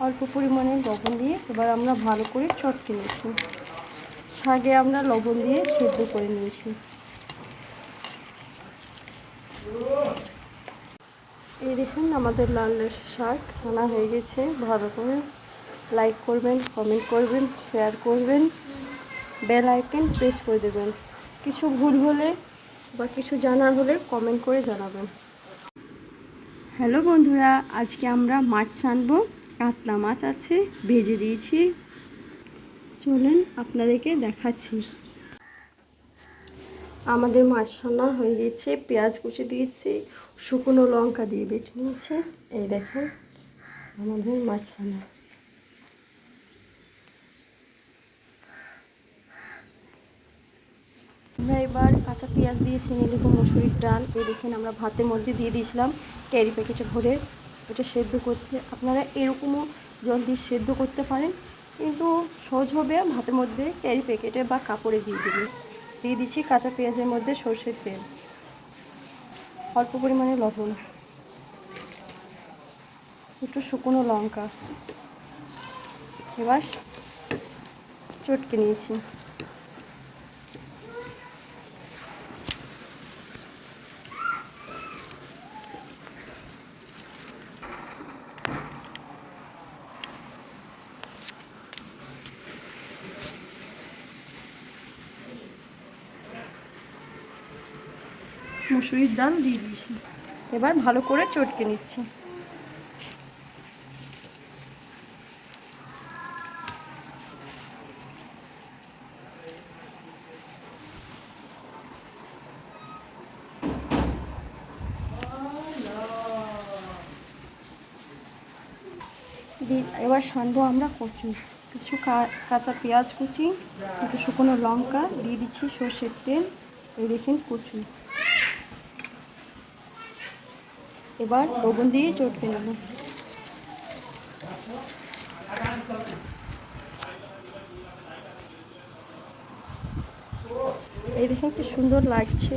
অল্প পরিমাণে লবণ দিয়ে এবার আমরা ভালো করে চটকে নিয়েছি। শাকে আমরা লবণ দিয়ে সেদ্ধ করে নিয়েছি। এই দেখুন আমাদের লাল শাক ছানা হয়ে গেছে। ভালো করে লাইক করবেন, কমেন্ট করবেন, শেয়ার করবেন, বেল আইকন প্রেস করে দেবেন। কিছু ভুল হলে বা কিছু জানার হলে কমেন্ট করে জানাবেন। হ্যালো বন্ধুরা, আজকে আমরা মাছ আনবো। কাতলা মাছ আছে, ভেজে দিয়েছি। চলেন আপনাদেরকে দেখাচ্ছি। আমাদের মাছ রান্না হয়ে গেছে। পেঁয়াজ কুচি দিয়েছি, শুকনো লঙ্কা দিয়ে বেটে নিয়েছে। এই দেখেন আমাদের মাছ রান্না। আমরা এবার কাঁচা পেঁয়াজ দিয়ে চিনি দেবো, মসুরির ডাল। এই দেখেন আমরা ভাতের মধ্যে দিয়ে দিয়েছিলাম ক্যারি প্যাকেটে ভরে। এটা সেদ্ধ করতে আপনারা এরকমও জল দিয়ে সেদ্ধ করতে পারেন, কিন্তু সহজ হবে ভাতের মধ্যে ক্যারি প্যাকেটে বা কাপড়ে দিয়ে দেবেন। দিয়ে দিচ্ছি কাঁচা পেঁয়াজের মধ্যে সরষের তেল, অল্প পরিমাণে লবণ, একটু শুকনো লঙ্কা। এবার চটকে নিয়েছি। মসুরির ডাল দিয়ে দিয়েছি। এবার ভালো করে চটকে নিচ্ছি। এবার সানবো আমরা কচু। কিছু কাঁচা পেঁয়াজ কুচি, একটু শুকনো লঙ্কা দিয়ে দিচ্ছি, সর্ষের তেল। এই দেখেন কচু। এবার লবণ দিয়ে চটকে নেব। এই দেখেন কি সুন্দর লাগছে।